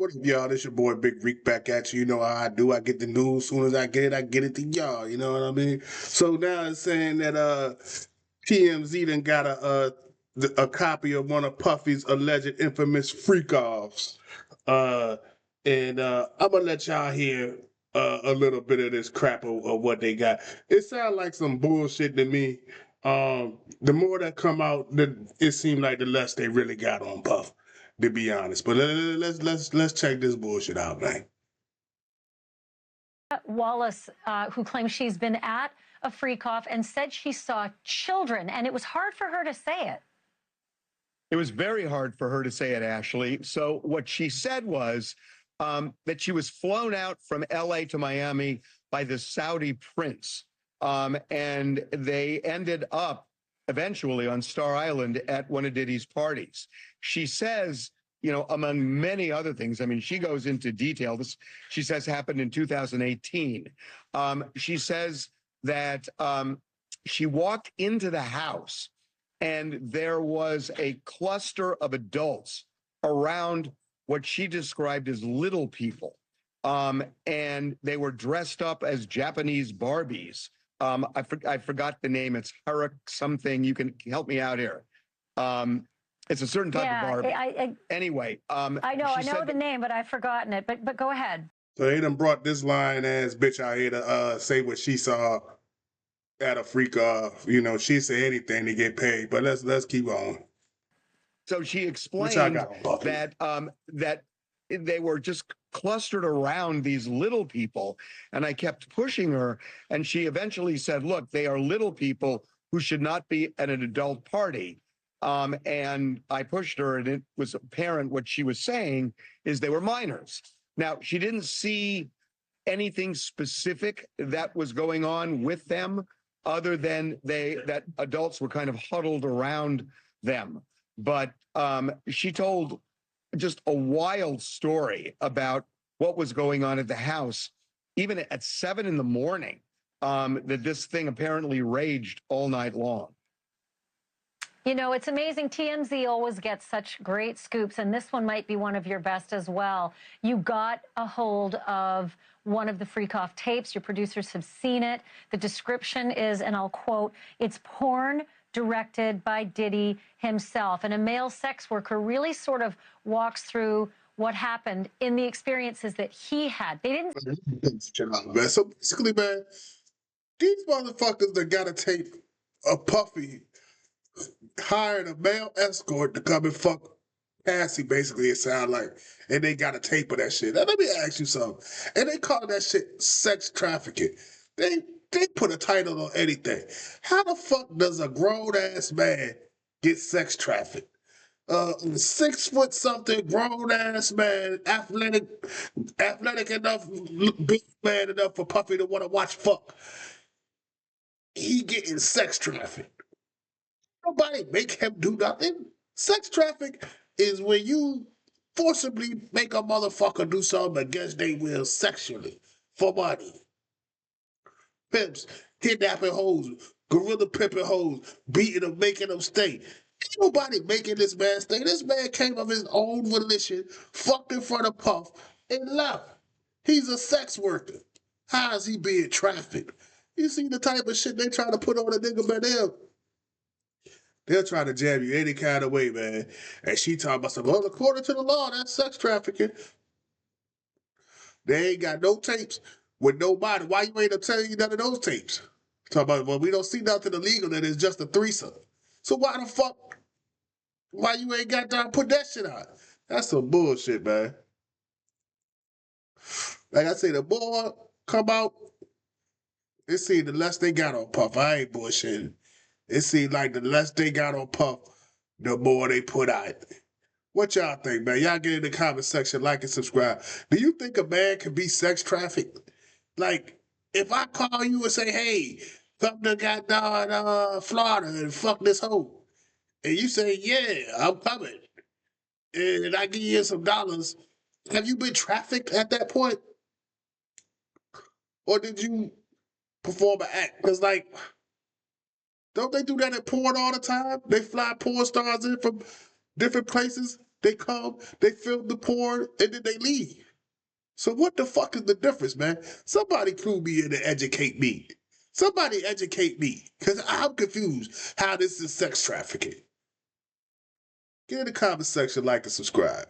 What up, y'all? This your boy Big Reek back at you. You know how I do. I get the news. As soon as I get it to y'all. You know what I mean? So now it's saying that TMZ done got a copy of one of Puffy's alleged infamous freak offs. Uh and I'm gonna let y'all hear a little bit of this crap of what they got. It sounds like some bullshit to me. The more that come out, it seemed like the less they really got on Puff, to be honest. But let's check this bullshit out, man. Wallace, who claims she's been at a freak off and said she saw children, and it was hard for her to say it. It was very hard for her to say it, Ashley. So what she said was that she was flown out from LA to Miami by the Saudi prince. And they ended up eventually on Star Island at one of Diddy's parties. She says, you know, among many other things, I mean, she goes into detail. This, she says, happened in 2018. She says that she walked into the house and there was a cluster of adults around what she described as little people. And they were dressed up as Japanese Barbies. I forgot the name. It's Harak something. You can help me out here. It's a certain type of Barbie. Anyway. I know the name, but I've forgotten it. But go ahead. So they done brought this line ass bitch out here to say what she saw at a freak off. You know, she say anything to get paid. But let's keep on. So she explained that that they were just clustered around these little people, and I kept pushing her, and she eventually said, "Look, they are little people who should not be at an adult party." And I pushed her, and it was apparent what she was saying is they were minors. Now, she didn't see anything specific that was going on with them, other than that adults were kind of huddled around them. But she told just a wild story about what was going on at the house, even at 7 in the morning, that this thing apparently raged all night long. You know, it's amazing. TMZ always gets such great scoops, and this one might be one of your best as well. You got a hold of one of the freak off tapes. Your producers have seen it. The description is, and I'll quote, "It's porn directed by Diddy himself." And a male sex worker really sort of walks through what happened in the experiences that he had. They didn't. So basically, man, these motherfuckers that got a tape of Puffy hired a male escort to come and fuck Cassie, basically, it sounds like. And they got a tape of that shit. Now, let me ask you something. And they call that shit sex trafficking. They put a title on anything. How the fuck does a grown-ass man get sex trafficked? 6 foot something, grown-ass man, athletic enough, big man enough for Puffy to want to watch fuck. He getting sex trafficked. Nobody make him do nothing. Sex traffic is when you forcibly make a motherfucker do something against their will sexually for money. Pimps, kidnapping hoes, gorilla pimping hoes, beating them, making them stay. Ain't nobody making this man stay. This man came of his own volition, fucked in front of Puff, and left. He's a sex worker. How is he being trafficked? You see the type of shit they try to put on a nigga, man. They'll try to jab you any kind of way, man. And she talking about something, well, according to the law, that's sex trafficking. They ain't got no tapes with nobody. Why you ain't telling you none of those tapes? Talking about, well, we don't see nothing illegal that is just a threesome. So why the fuck, why you ain't got to put that shit out? That's some bullshit, man. Like I say, the more come out, it seems the less they got on Puff. I ain't bullshitting. It seems like the less they got on Puff, the more they put out. What y'all think, man? Y'all get in the comment section, like and subscribe. Do you think a man can be sex trafficked? Like, if I call you and say, hey, come to goddamn Florida and fuck this hoe, and you say, yeah, I'm coming, and I give you some dollars, have you been trafficked at that point? Or did you perform an act? Because, like, don't they do that at porn all the time? They fly porn stars in from different places They come, they film the porn, and then they leave. So what the fuck is the difference, man? Somebody clue me in and educate me. Somebody educate me, because I'm confused how this is sex trafficking. Get in the comment section, like and subscribe.